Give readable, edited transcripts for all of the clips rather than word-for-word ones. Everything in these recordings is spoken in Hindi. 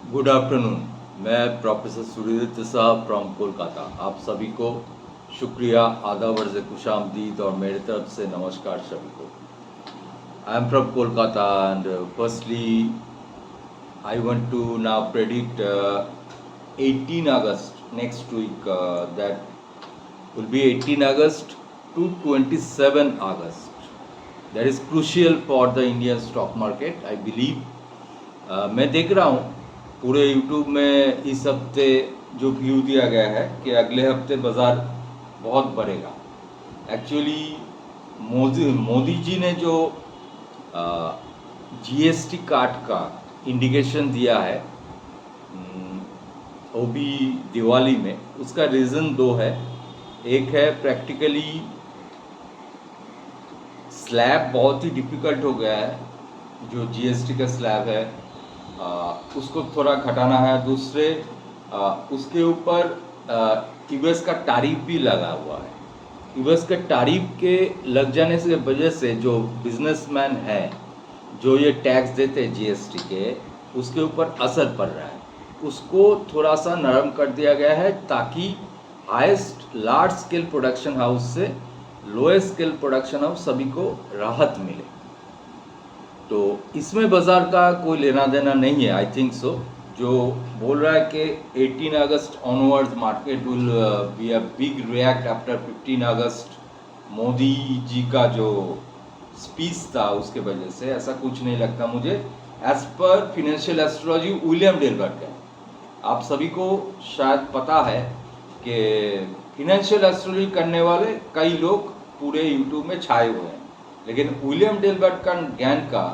Good afternoon. मैं प्रोफेसर सूर्यदत्त साहब फ्रॉम कोलकाता। आप सभी को शुक्रिया, आदाब, अर्ज़ खुशामदीद और मेरे तरफ से नमस्कार सभी को। I am from Kolkata and firstly I want to now predict 18 August next week, that will be 18 August to 27 August. That is crucial for the Indian stock market, I believe. मैं देख रहा हूँ पूरे यूट्यूब में इस हफ्ते जो व्यू दिया गया है कि अगले हफ्ते बाज़ार बहुत बढ़ेगा। एक्चुअली मोदी जी ने जो जीएसटी काट का इंडिकेशन दिया है, वो भी दिवाली में, उसका रीज़न दो है। एक है प्रैक्टिकली स्लैब बहुत ही डिफ़िकल्ट हो गया है, जो जीएसटी का स्लैब है उसको थोड़ा घटाना है। दूसरे उसके ऊपर यूएस का टैरिफ भी लगा हुआ है। यूएस के टैरिफ के लग जाने से वजह से जो बिजनेसमैन है, जो ये टैक्स देते हैं जीएसटी के, उसके ऊपर असर पड़ रहा है। उसको थोड़ा सा नरम कर दिया गया है ताकि highest large scale production house से लोएस्ट स्केल प्रोडक्शन हाउस सभी को राहत मिले। तो इसमें बाज़ार का कोई लेना देना नहीं है, आई थिंक सो। जो बोल रहा है कि 18 August onwards market will be a big react after 15 August, Modi ji का जो स्पीच था उसके वजह से, ऐसा कुछ नहीं लगता मुझे। As per financial astrology William Delbert है, आप सभी को शायद पता है कि फिनेंशियल एस्ट्रोलॉजी करने वाले कई लोग पूरे यूट्यूब में छाए हुए हैं, लेकिन विलियम डेलबर्ट का ज्ञान का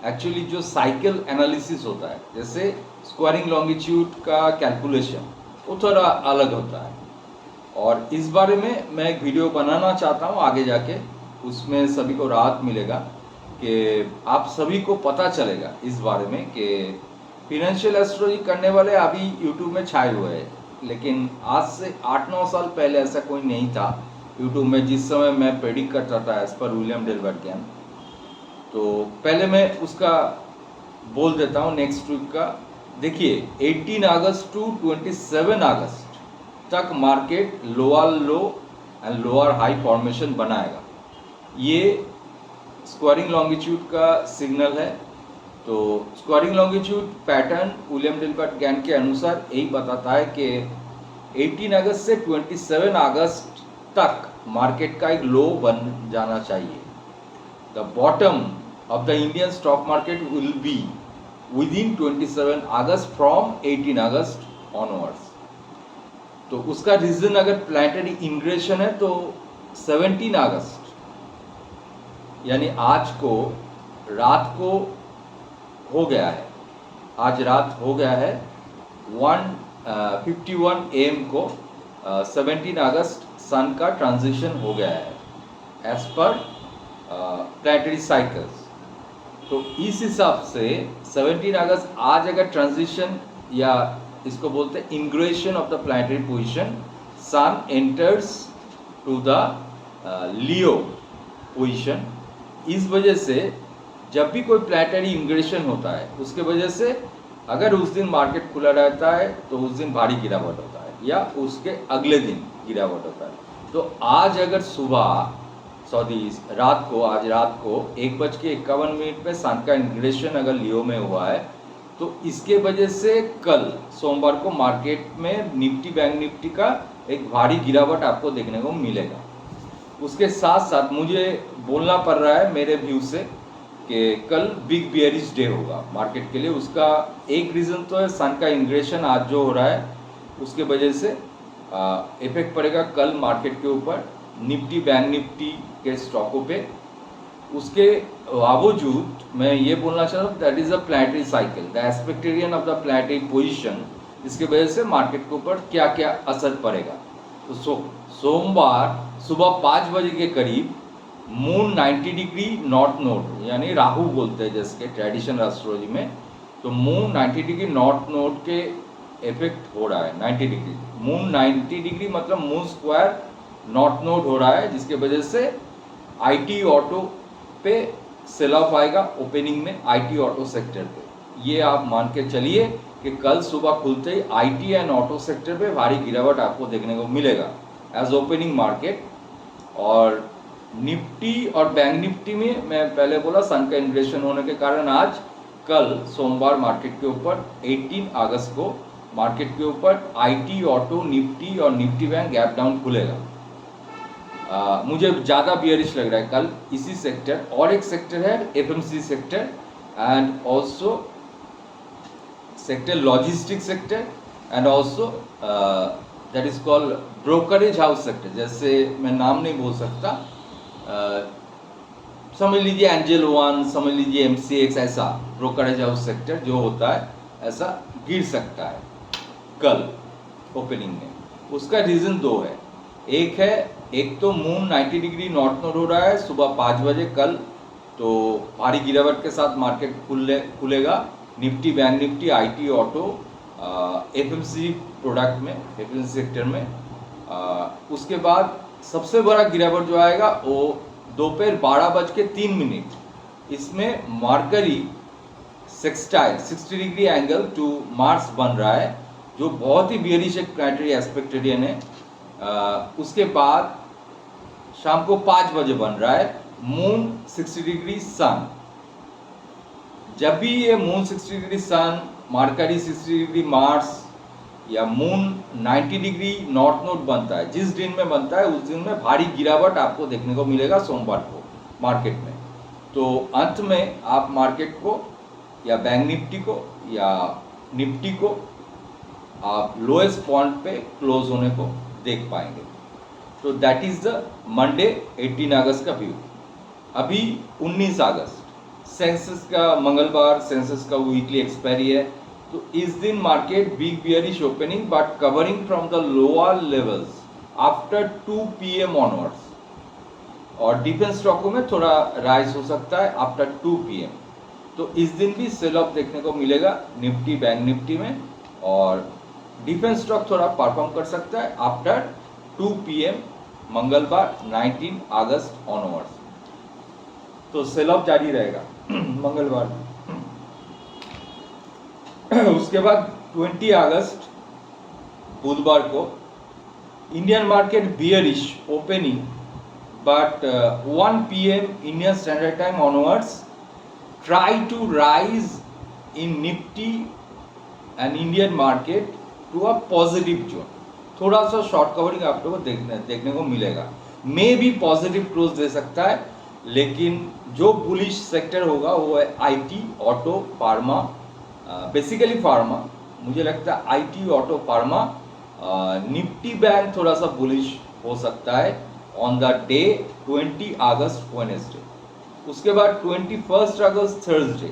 एक्चुअली जो साइकिल एनालिसिस होता है, जैसे स्क्वायरिंग लॉन्गिट्यूड का कैलकुलेशन, वो थोड़ा अलग होता है। और इस बारे में मैं एक वीडियो बनाना चाहता हूँ आगे जाके, उसमें सभी को राहत मिलेगा कि आप सभी को पता चलेगा इस बारे में कि फिनेंशियल एस्ट्रोलॉजी करने वाले अभी यूट्यूब में छाए हुए हैं, लेकिन आज से 8-9 साल पहले ऐसा कोई नहीं था यूट्यूब में जिस समय मैं प्रेडिक्ट करता था एज पर विलियम डेलबर्ट ज्ञान। तो पहले मैं उसका बोल देता हूँ नेक्स्ट वीक का। देखिए 18 अगस्त टू 27 अगस्त तक market lower low and lower high formation बनाएगा। ये स्क्वायरिंग लॉन्गिट्यूड का सिग्नल है। तो squaring longitude pattern William Delbert ज्ञान के अनुसार यही बताता है कि 18 अगस्त से 27 अगस्त तक मार्केट का एक लो बन जाना चाहिए। The bottom of the Indian stock market will B within 27 August from 18 August onwards. तो उसका रीजन अगर प्लैनेटरी इंग्रेशन है तो 17 अगस्त यानी आज को रात को हो गया है, आज रात हो गया है 1:51 AM को 17 अगस्त सन का ट्रांजिशन हो गया है एज पर प्लैनेटरी साइकिल्स। तो इस हिसाब से 17 अगस्त आज अगर ट्रांजिशन, या इसको बोलते हैं ingression of the planetary position, sun enters to the Leo position. इस वजह से जब भी कोई प्लैनेटरी इंग्रेशन होता है उसके वजह से अगर उस दिन मार्केट खुला रहता है तो उस दिन भारी गिरावट होता है, या उसके अगले दिन गिरावट होता है। तो आज अगर रात को, आज रात को 1:51 पे सन का इंग्रेशन अगर लियो में हुआ है, तो इसके वजह से कल सोमवार को मार्केट में निफ्टी बैंक निफ्टी का एक भारी गिरावट आपको देखने को मिलेगा। उसके साथ साथ मुझे बोलना पड़ रहा है मेरे व्यू से कि कल बिग बियरिश डे होगा मार्केट के लिए। उसका एक रीज़न तो है सन का इंग्रेशन आज जो हो रहा है उसके वजह से इफेक्ट पड़ेगा कल मार्केट के ऊपर, निफ्टी बैंक निफ्टी के स्टॉकों पे। उसके बावजूद मैं ये बोलना चाहता हूँ that is a planetary cycle, the aspectarian of the planetary position, इसके वजह से मार्केट के ऊपर क्या क्या असर पड़ेगा। तो सोमवार सुबह 5 बजे के करीब मून 90 डिग्री नॉर्थ नोड, यानी राहु बोलते हैं जिसके ट्रेडिशनल एस्ट्रोलॉजी में, तो मून 90 डिग्री नॉर्थ नोड के इफेक्ट हो रहा है। 90 डिग्री मून 90 डिग्री मतलब मून स्क्वायर नॉर्थ नोड हो रहा है, जिसके वजह से आईटी ऑटो पे सेल ऑफ आएगा ओपनिंग में, आईटी ऑटो सेक्टर पे। ये आप मान के चलिए कि कल सुबह खुलते ही आईटी एंड ऑटो सेक्टर पे भारी गिरावट आपको देखने को मिलेगा एज ओपनिंग मार्केट। और निफ्टी और बैंक निफ्टी में मैं पहले बोला सन का इन्ग्रेशन होने के कारण आज कल सोमवार मार्केट के ऊपर 18 अगस्त को मार्केट के ऊपर आईटी, ऑटो, निफ्टी और निफ्टी बैंक गैप डाउन खुलेगा। मुझे ज़्यादा बियरिश लग रहा है कल इसी सेक्टर। और एक सेक्टर है FMC sector and also sector logistic sector and also that is called brokerage house sector. जैसे मैं नाम नहीं बोल सकता, समझ लीजिए एंजल वन, समझ लीजिए एमसीएक्स, ऐसा ब्रोकरेज हाउस सेक्टर जो होता है ऐसा गिर सकता है कल ओपनिंग में। उसका रीज़न दो है। एक तो मून 90 डिग्री नॉर्थ नोड हो रहा है सुबह 5 बजे कल, तो भारी गिरावट के साथ मार्केट खुलेगा। Nifty, bank Nifty, IT, auto, FMC product में, एफएमसी सेक्टर में। उसके बाद सबसे बड़ा गिरावट जो आएगा वो दोपहर 12:03। इसमें Mercury sextile 60 degree angle to Mars बन रहा है जो बहुत ही बियरिश एक प्लैनेटरी एस्पेक्ट एरियन है। उसके बाद शाम को 5 बजे बन रहा है मून 60 डिग्री सन। जब भी ये मून 60 डिग्री सन, मार्करी 60 डिग्री मार्स या मून 90 डिग्री नॉर्थ नोड बनता है, जिस दिन में बनता है उस दिन में भारी गिरावट आपको देखने को मिलेगा सोमवार को मार्केट में। तो अंत में आप मार्केट को या बैंक निफ्टी को या निफ्टी को आप लोएस्ट पॉइंट पे क्लोज होने को देख पाएंगे। तो दैट इज द मंडे 18 अगस्त का व्यू। अभी 19 अगस्त सेंसस का, मंगलवार सेंसस का वीकली एक्सपायरी है। तो इस दिन market big bearish opening but covering from the lower levels after 2 PM onwards. और डिफेंस स्टॉकों में थोड़ा राइज हो सकता है आफ्टर 2 PM। तो इस दिन भी सेल ऑफ देखने को मिलेगा निफ्टी, बैंक निफ्टी में। और डिफेंस स्टॉक थोड़ा परफॉर्म कर सकता है आफ्टर 2 PM मंगलवार 19 अगस्त ऑनवर्ड्स। तो सेल ऑफ जारी रहेगा मंगलवार में। उसके बाद 20 अगस्त बुधवार को Indian market bearish opening but 1 PM Indian standard time onwards try to rise in Nifty and Indian market to a positive zone। थोड़ा सा शॉर्ट कवरिंग आप लोगों को देखने को मिलेगा। मे भी पॉजिटिव क्लोज दे सकता है, लेकिन जो बुलिश सेक्टर होगा वो है IT, auto, pharma, basically pharma. मुझे लगता है IT, auto, pharma. Nifty bank थोड़ा सा बुलिश हो सकता है on the day 20 August Wednesday. उसके बाद 21 August Thursday,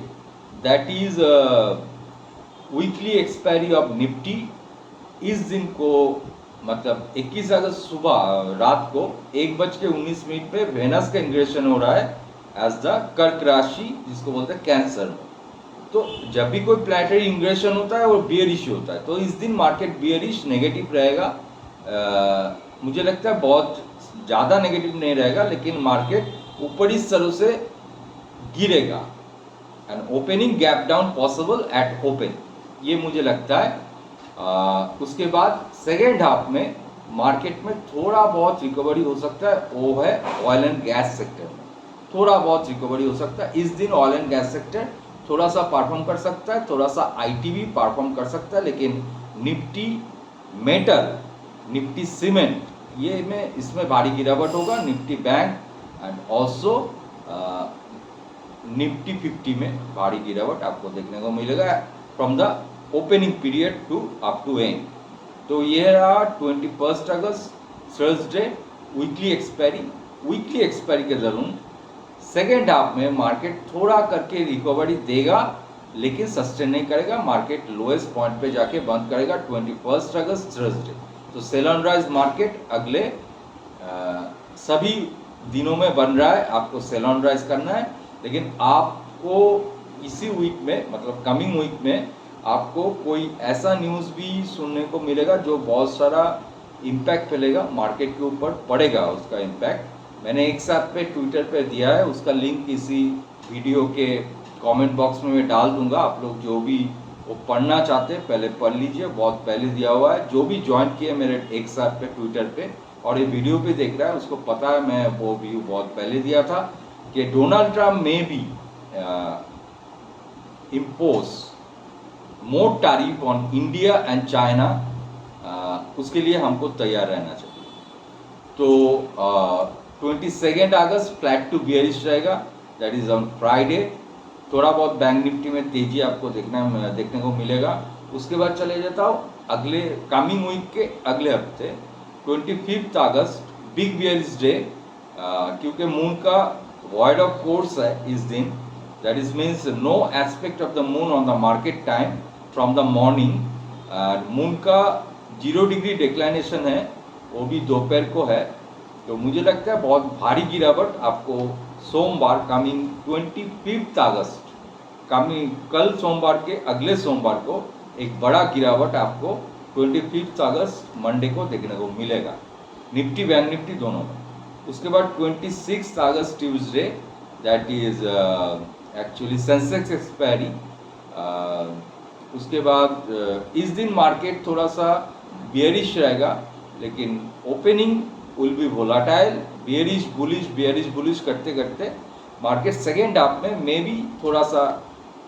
that is weekly expiry of Nifty. इस दिन को मतलब 21 अगस्त सुबह रात को 1:19 पे वेनस का इंग्रेशन हो रहा है एज द कर्क राशि, जिसको बोलते हैं कैंसर में। तो जब भी कोई प्लैनेटरी इंग्रेशन होता है वो बियरिश होता है। तो इस दिन मार्केट बियरिश नेगेटिव रहेगा। मुझे लगता है बहुत ज़्यादा नेगेटिव नहीं रहेगा, लेकिन मार्केट ऊपरी स्तरों से गिरेगा and opening gap down possible at open, ये मुझे लगता है। उसके बाद सेकेंड हाफ में मार्केट में थोड़ा बहुत रिकवरी हो सकता है, वो है ऑयल एंड गैस सेक्टर में थोड़ा बहुत रिकवरी हो सकता है। इस दिन ऑयल एंड गैस सेक्टर थोड़ा सा परफॉर्म कर सकता है, थोड़ा सा आईटी भी परफॉर्म कर सकता है, लेकिन निफ्टी मेटल, निफ्टी सीमेंट, ये में इसमें भारी गिरावट होगा। Nifty bank and also Nifty 50 में भारी गिरावट आपको देखने को मिलेगा from the opening period to up to end. तो ये रहा 21 अगस्त थर्सडे वीकली एक्सपायरी के दौरान सेकेंड हाफ में मार्केट थोड़ा करके रिकवरी देगा, लेकिन सस्टेन नहीं करेगा। मार्केट लोएस्ट पॉइंट पे जाके बंद करेगा 21 अगस्त थर्सडे। तो सेल ऑन राइज मार्केट अगले सभी दिनों में बन रहा है। आपको सेल ऑन राइज करना है, लेकिन आपको इसी वीक में मतलब कमिंग वीक में आपको कोई ऐसा न्यूज़ भी सुनने को मिलेगा जो बहुत सारा इम्पैक्ट फैलेगा मार्केट के ऊपर, पड़ेगा उसका इम्पैक्ट। मैंने एक साथ पे ट्विटर पे दिया है, उसका लिंक इसी वीडियो के कमेंट बॉक्स में मैं डाल दूंगा। आप लोग जो भी वो पढ़ना चाहते हैं पहले पढ़ लीजिए, बहुत पहले दिया हुआ है। जो भी ज्वाइन किए मेरे एक साथ पे ट्विटर पे और ये वीडियो पे देख रहा है उसको पता है, मैं वो व्यू बहुत पहले दिया था कि डोनाल्ड ट्रम्प में भी impose more tariff on India and China, उसके लिए हमको तैयार रहना चाहिए। तो 22 अगस्त फ्लैट टू बियरिश रहेगा, दैट इज ऑन फ्राइडे। थोड़ा बहुत बैंक निफ्टी में तेजी आपको देखने को मिलेगा। उसके बाद चले जाता हूँ अगले कमिंग वीक के अगले हफ्ते 25 अगस्त बिग बियरिश डे, क्योंकि मून का वॉइड ऑफ कोर्स है इस दिन, that is means no aspect of the moon on the market time from the morning. Moon का 0 डिग्री डिक्लाइनेशन है, वो भी दोपहर को है। तो मुझे लगता है बहुत भारी गिरावट आपको सोमवार कमिंग 25 अगस्त, कमिंग कल सोमवार के अगले सोमवार को एक बड़ा गिरावट आपको 25 अगस्त मंडे को देखने को मिलेगा, निफ्टी बैंक निफ्टी दोनों में। उसके बाद 26 August Tuesday, that is actually Sensex expiry. उसके बाद इस दिन मार्केट थोड़ा सा बियरिश रहेगा, लेकिन opening will be volatile, bearish bullish करते करते मार्केट सेकेंड हाफ में मे भी थोड़ा सा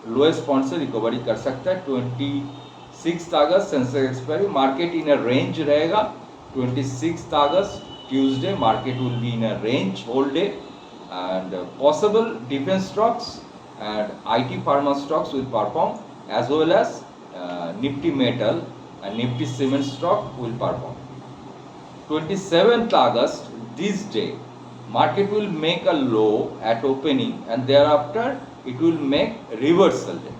लोएस्ट पॉइंट से रिकवरी कर सकता है। 26 August Sensex expiry, market in a range रहेगा। 26 August Tuesday market will be in a range whole day and possible defense stocks and IT pharma stocks will perform, as well as Nifty metal and Nifty cement stock will perform. 27th August, this day, market will make a low at opening and thereafter it will make reversal day.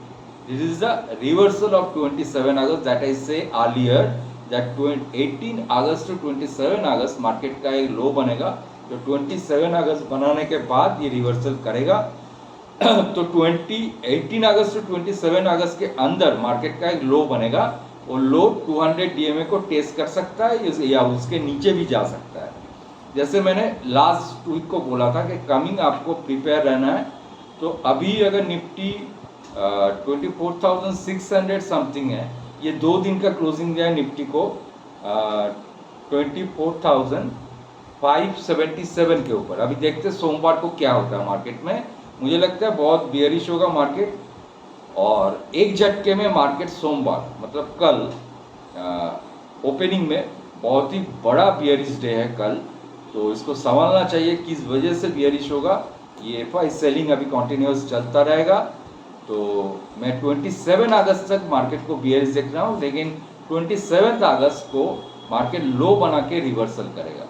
This is the reversal of 27 August that I say earlier that 18 August to 27 August market का एक लो बनेगा। तो 27 अगस्त बनाने के बाद ये रिवर्सल करेगा। तो 18 अगस्त टू 27 अगस्त के अंदर मार्केट का एक लो बनेगा, वो लो 200 DMA को टेस्ट कर सकता है या उसके नीचे भी जा सकता है। जैसे मैंने लास्ट वीक को बोला था कि कमिंग आपको प्रिपेयर रहना है। तो अभी अगर निफ्टी 24,600 समथिंग है, ये 2 दिन का क्लोजिंग जाए निफ्टी को 24,577 के ऊपर। अभी देखते सोमवार को क्या होता है मार्केट में। मुझे लगता है बहुत बियरिश होगा मार्केट, और एक झटके में मार्केट सोमवार मतलब कल ओपनिंग में बहुत ही बड़ा बियरिश डे है कल। तो इसको संभालना चाहिए किस वजह से बियरिश होगा। ये एफआई सेलिंग अभी कॉन्टिन्यूस चलता रहेगा। तो मैं 27 अगस्त तक मार्केट को बियरिश देख रहा हूँ, लेकिन 27 अगस्त को मार्केट लो बना के रिवर्सल करेगा,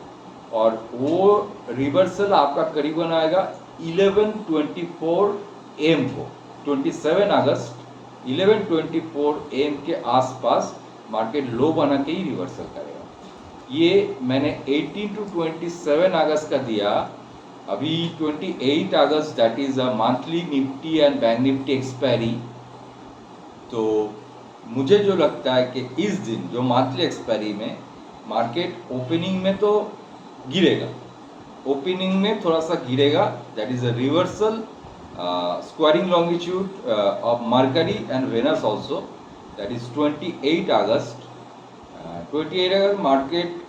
और वो रिवर्सल आपका करीबन आएगा 11:24 AM को। 27 अगस्त 11:24 AM के आसपास मार्केट लो बना के ही रिवर्सल करेगा। ये मैंने 18 to 27 अगस्त का दिया। अभी 28 August that is a monthly Nifty and bank Nifty expiry. तो मुझे जो लगता है कि इस दिन जो मंथली एक्सपायरी में मार्केट ओपनिंग में तो गिरेगा, ओपनिंग में थोड़ा सा गिरेगा, that is a reversal squaring longitude of Mercury and Venus also, that is 28 August. 28 August market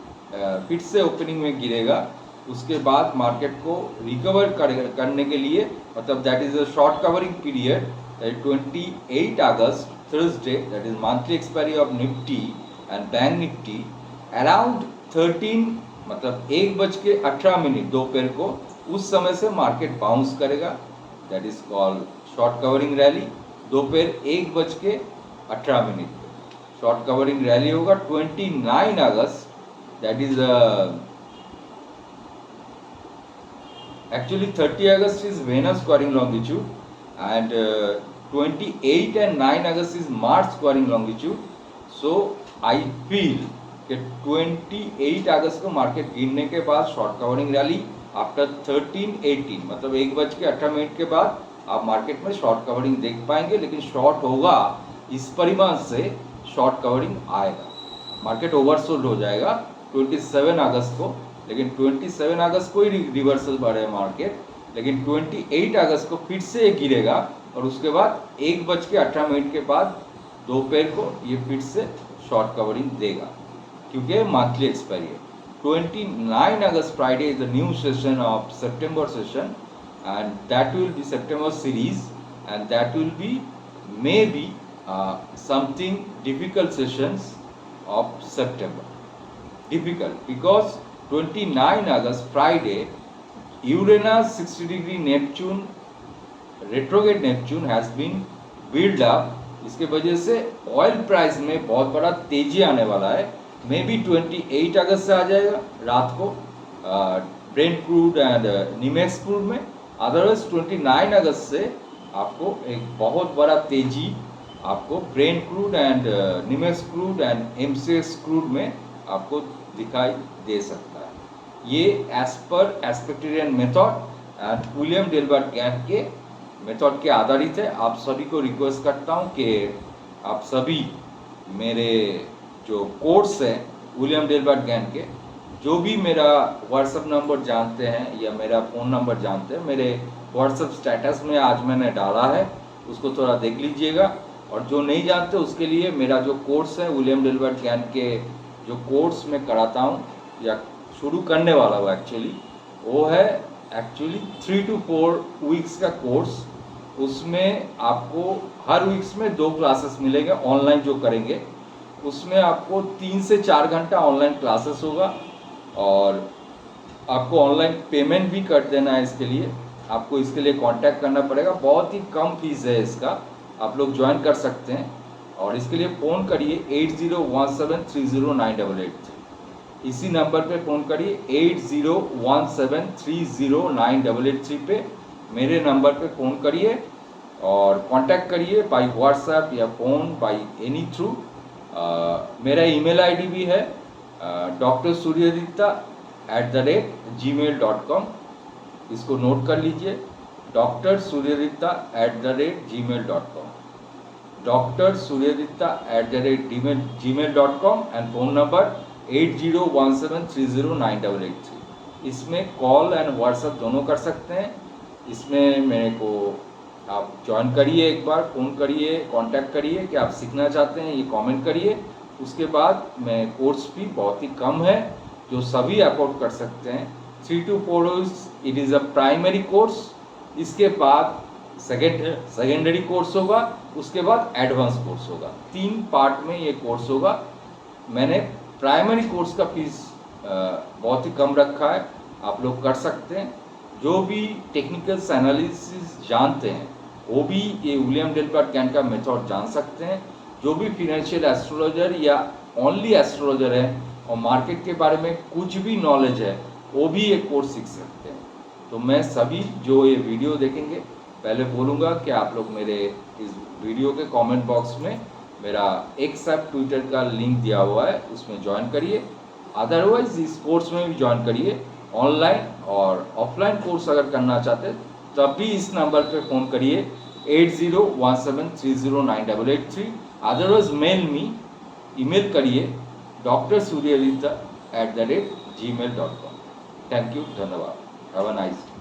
फिर से ओपनिंग में गिरेगा। उसके बाद मार्केट को रिकवर करने के लिए, मतलब that is a short covering period, that 28 August Thursday, that is monthly expiry of Nifty and bank Nifty around 13 मतलब 1:18 दोपहर को, उस समय से मार्केट बाउंस करेगा, that is called short covering rally. दोपहर 1:18 शॉर्ट कवरिंग रैली होगा। 29 August that is actually 30 August is Venus squaring longitude and 28 and 9 August is Mars squaring longitude. So I feel कि 28 अगस्त को मार्केट गिरने के बाद शॉर्ट कवरिंग रैली आफ्टर 13:18 मतलब 1:18 के बाद आप मार्केट में शॉर्ट कवरिंग देख पाएंगे, लेकिन शॉर्ट होगा इस परिमाण से शॉर्ट कवरिंग आएगा, मार्केट ओवरसोल्ड हो जाएगा 27 अगस्त को। लेकिन 27 अगस्त को ही रिवर्सल बढ़े मार्केट, लेकिन 28 अगस्त को फिर से गिरेगा और उसके बाद 1:18 के बाद दोपहर को ये फिर से शॉर्ट कवरिंग देगा, क्योंकि मंथली एक्सपायरी है। 29 August Friday is the new session of September session, and that will be September series, and that will be maybe something difficult sessions of September. Difficult because 29 August Friday, Uranus 60° Neptune, retrograde Neptune has been built up. इसके वजह से ऑयल प्राइस में बहुत बड़ा तेजी आने वाला है। मे बी 28 अगस्त से आ जाएगा रात को Brent crude and NYMEX crude में। अदरवाइज 29 अगस्त से आपको एक बहुत बड़ा तेजी आपको Brent crude and NYMEX crude and MCX crude में आपको दिखाई दे सकता है। ये as per aspectarian method and William Delbert Gann के मेथड के आधारित है। आप सभी को रिक्वेस्ट करता हूँ कि आप सभी मेरे जो कोर्स हैं विलियम डेलबर्ट गैन के, जो भी मेरा व्हाट्सएप नंबर जानते हैं या मेरा फ़ोन नंबर जानते हैं, मेरे व्हाट्सएप स्टेटस में आज मैंने डाला है, उसको थोड़ा देख लीजिएगा। और जो नहीं जानते उसके लिए मेरा जो कोर्स है विलियम डेलबर्ट गैन के, जो कोर्स मैं कराता हूँ या शुरू करने वाला हूँ एक्चुअली, वो है एक्चुअली 3 to 4 वीक्स का कोर्स। उसमें आपको हर वीक्स में 2 क्लासेस मिलेंगे ऑनलाइन जो करेंगे। उसमें आपको 3 से 4 घंटा ऑनलाइन क्लासेस होगा और आपको ऑनलाइन पेमेंट भी कर देना है। इसके लिए आपको इसके लिए कांटेक्ट करना पड़ेगा, बहुत ही कम फीस है इसका, आप लोग ज्वाइन कर सकते हैं। और इसके लिए फ़ोन करिए 8017309883। इसी नंबर पे फ़ोन करिए 8017309883 पे मेरे नंबर पे फ़ोन करिए और कांटेक्ट करिए बाय व्हाट्सएप या फ़ोन बाय एनी थ्रू। मेरा ईमेल आईडी भी है drsuryaditya@gmail.com। इसको नोट कर लीजिए, drsuryaditya@gmail.com, drsuryaditya@gmail.com and phone number 8017309883। इसमें कॉल एंड व्हाट्सएप दोनों कर सकते हैं। इसमें मेरे को आप ज्वाइन करिए, एक बार फ़ोन करिए, कांटेक्ट करिए कि आप सीखना चाहते हैं, ये कमेंट करिए। उसके बाद मैं कोर्स भी बहुत ही कम है जो सभी अफोर्ड कर सकते हैं। 3 to 4 weeks it is a primary course. इसके बाद सेकेंडरी कोर्स होगा, उसके बाद एडवांस कोर्स होगा। 3 पार्ट में ये कोर्स होगा। मैंने प्राइमरी कोर्स का फीस बहुत ही कम रखा है, आप लोग कर सकते हैं। जो भी टेक्निकल एनालिसिस जानते हैं वो भी ये विलियम डेलबर्ट गैन का मेथड जान सकते हैं। जो भी फिनेंशियल एस्ट्रोलॉजर या ओनली एस्ट्रोलॉजर है और मार्केट के बारे में कुछ भी नॉलेज है, वो भी ये कोर्स सीख सकते हैं। तो मैं सभी जो ये वीडियो देखेंगे, पहले बोलूँगा कि आप लोग मेरे इस वीडियो के कमेंट बॉक्स में मेरा एक्स ऐप ट्विटर का लिंक दिया हुआ है, उसमें ज्वाइन करिए। अदरवाइज इस कोर्स में भी ज्वाइन करिए। ऑनलाइन और ऑफलाइन कोर्स अगर करना चाहते हैं तब भी इस नंबर पे फ़ोन करिए 8017309883। अदरवाइज मेल मी, ईमेल करिए drsuryaditya@gmail.com। थैंक यू, धन्यवाद। Have a nice day.